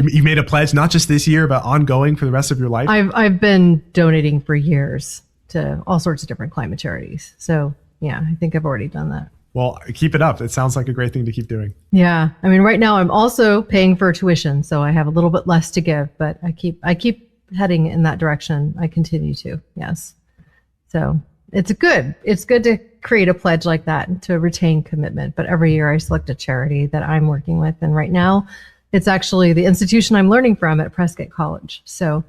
You made a pledge, not just this year, but ongoing for the rest of your life? I've been donating for years to all sorts of different climate charities. So yeah, I think I've already done that. Well, keep it up. It sounds like a great thing to keep doing. Yeah. I mean, right now I'm also paying for tuition, so I have a little bit less to give, but I keep heading in that direction. I continue to, yes. So it's good. It's good to create a pledge like that and to retain commitment. But every year I select a charity that I'm working with. And right now it's actually the institution I'm learning from at Prescott College. So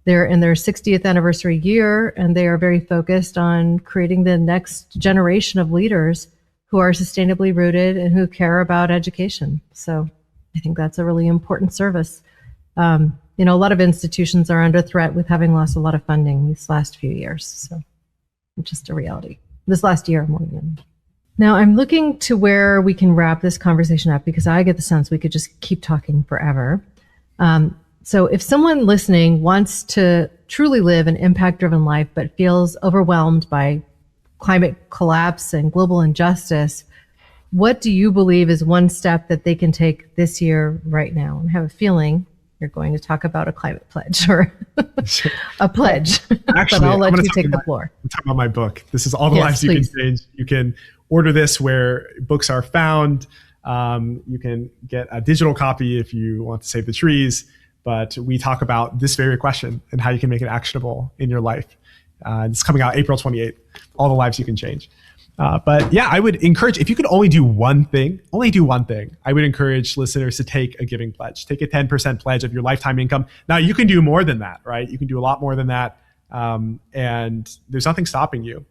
they're in their 60th anniversary year, and they are very focused on creating the next generation of leaders who are sustainably rooted and who care about education. So I think that's a really important service. A lot of institutions are under threat with having lost a lot of funding these last few years. So it's just a reality. This last year more than. Now I'm looking to where we can wrap this conversation up because I get the sense we could just keep talking forever. So if someone listening wants to truly live an impact-driven life but feels overwhelmed by climate collapse and global injustice, what do you believe is one step that they can take this year right now? I have a feeling you're going to talk about a climate pledge or a pledge, Actually, but I'll let you take the floor. I'm talking about my book. This is All the Lives please. You Can Change. You can order this where books are found. You can get a digital copy if you want to save the trees. But we talk about this very question and how you can make it actionable in your life. It's coming out April 28th, All the Lives You Can Change. But yeah, I would encourage, if you could only do one thing, I would encourage listeners to take a giving pledge. Take a 10% pledge of your lifetime income. Now, you can do more than that, right? You can do a lot more than that. And there's nothing stopping you.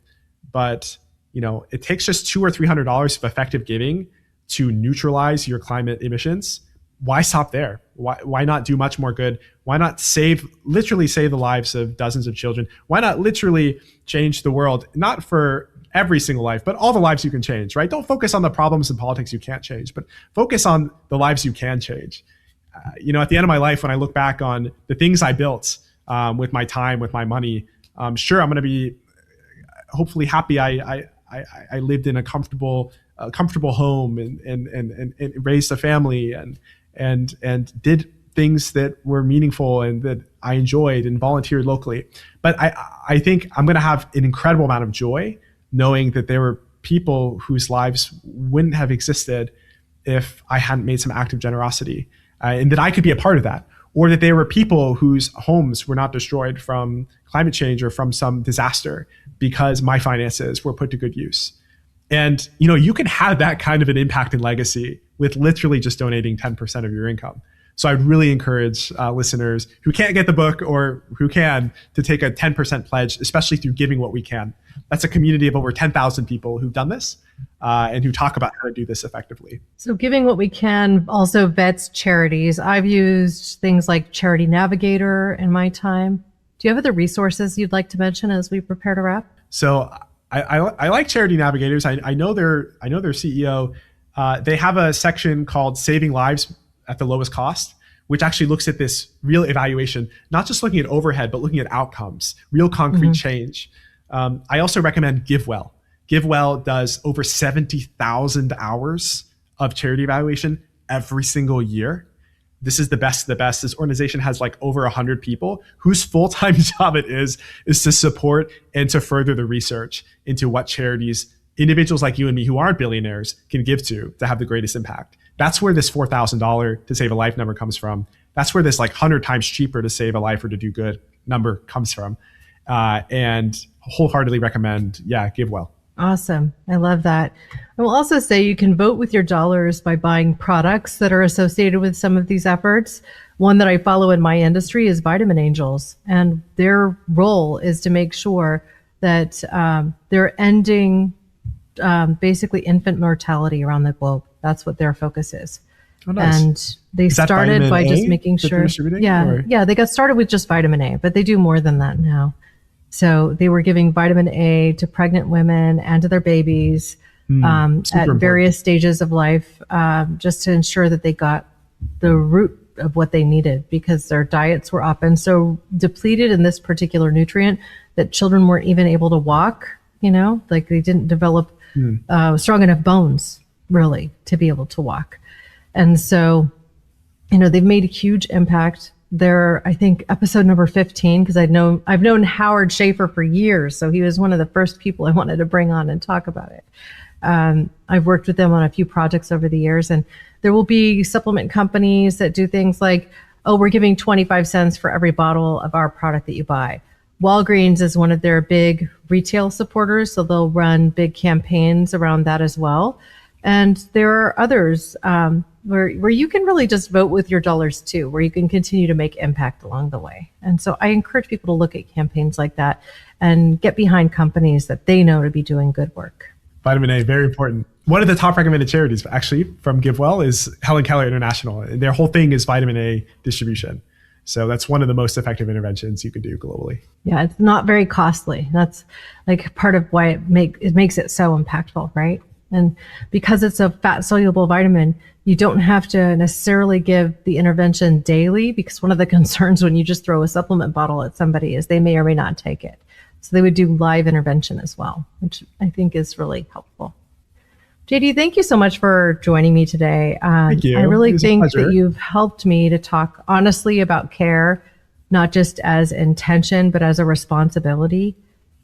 But it takes just $200 or $300 of effective giving to neutralize your climate emissions. Why stop there? Why not do much more good? Why not literally save the lives of dozens of children? Why not literally change the world? Not for every single life, but all the lives you can change, right? Don't focus on the problems in politics you can't change, but focus on the lives you can change. At the end of my life, when I look back on the things I built with my time, with my money, sure, I'm going to be hopefully happy I lived in a comfortable home and raised a family and did things that were meaningful and that I enjoyed and volunteered locally. But I think I'm going to have an incredible amount of joy knowing that there were people whose lives wouldn't have existed if I hadn't made some act of generosity, and that I could be a part of that. Or that there were people whose homes were not destroyed from climate change or from some disaster because my finances were put to good use. And you can have that kind of an impact and legacy with literally just donating 10% of your income. So I'd really encourage listeners who can't get the book or who can to take a 10% pledge, especially through Giving What We Can. That's a community of over 10,000 people who've done this and who talk about how to do this effectively. So Giving What We Can also vets charities. I've used things like Charity Navigator in my time. Do you have other resources you'd like to mention as we prepare to wrap? So I like Charity Navigators. I know their CEO. They have a section called Saving Lives at the Lowest Cost, which actually looks at this real evaluation, not just looking at overhead, but looking at outcomes, real concrete change. I also recommend GiveWell. GiveWell does over 70,000 hours of charity evaluation every single year. This is the best of the best. This organization has like over 100 people whose full-time job it is to support and to further the research into what charities individuals like you and me who aren't billionaires can give to have the greatest impact. That's where this $4,000 to save a life number comes from. That's where this 100 times cheaper to save a life or to do good number comes from. And wholeheartedly recommend, GiveWell. Awesome. I love that. I will also say you can vote with your dollars by buying products that are associated with some of these efforts. One that I follow in my industry is Vitamin Angels, and their role is to make sure that they're ending basically infant mortality around the globe. That's what their focus is. Oh, nice. And they started by just making sure. Yeah, they got started with just vitamin A, but they do more than that now. So they were giving vitamin A to pregnant women and to their babies at various stages of life, just to ensure that they got the root of what they needed, because their diets were often so depleted in this particular nutrient that children weren't even able to walk, like they didn't develop strong enough bones really to be able to walk. And so, they've made a huge impact. They're, I think, episode number 15, because I've known Howard Schaefer for years. So he was one of the first people I wanted to bring on and talk about it. I've worked with them on a few projects over the years, and there will be supplement companies that do things like, we're giving 25 cents for every bottle of our product that you buy. Walgreens is one of their big retail supporters, so they'll run big campaigns around that as well. And there are others where you can really just vote with your dollars too, where you can continue to make impact along the way. And so I encourage people to look at campaigns like that and get behind companies that they know to be doing good work. Vitamin A, very important. One of the top recommended charities, actually, from GiveWell is Helen Keller International. And their whole thing is vitamin A distribution. So that's one of the most effective interventions you could do globally. Yeah, it's not very costly. That's like part of why it makes it so impactful, right? And because it's a fat-soluble vitamin, you don't have to necessarily give the intervention daily, because one of the concerns when you just throw a supplement bottle at somebody is they may or may not take it. So they would do live intervention as well, which I think is really helpful. JD, thank you so much for joining me today. Thank you. I really It was a think pleasure. that you've helped me to talk honestly about care, not just as intention, but as a responsibility.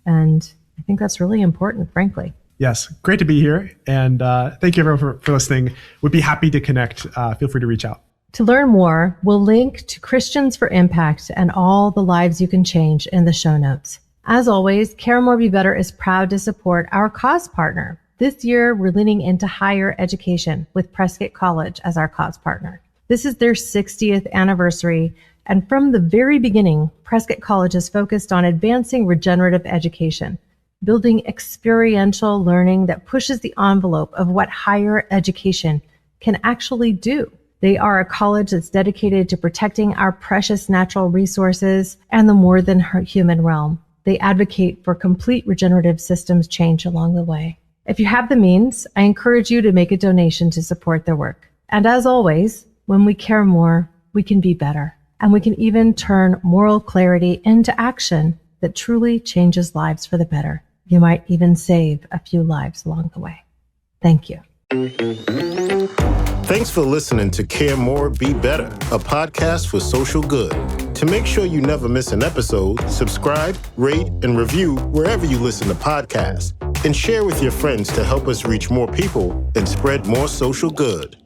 And I think that's really important, frankly. Yes, great to be here. And thank you everyone for listening. Would be happy to connect. Feel free to reach out. To learn more, we'll link to Christians for Impact and all the lives you can change in the show notes. As always, Care More Be Better is proud to support our cause partner. This year, we're leaning into higher education with Prescott College as our cause partner. This is their 60th anniversary, and from the very beginning, Prescott College is focused on advancing regenerative education, building experiential learning that pushes the envelope of what higher education can actually do. They are a college that's dedicated to protecting our precious natural resources and the more than human realm. They advocate for complete regenerative systems change along the way. If you have the means, I encourage you to make a donation to support their work. And as always, when we care more, we can be better. And we can even turn moral clarity into action that truly changes lives for the better. You might even save a few lives along the way. Thank you. Thanks for listening to Care More, Be Better, a podcast for social good. To make sure you never miss an episode, subscribe, rate, and review wherever you listen to podcasts, and share with your friends to help us reach more people and spread more social good.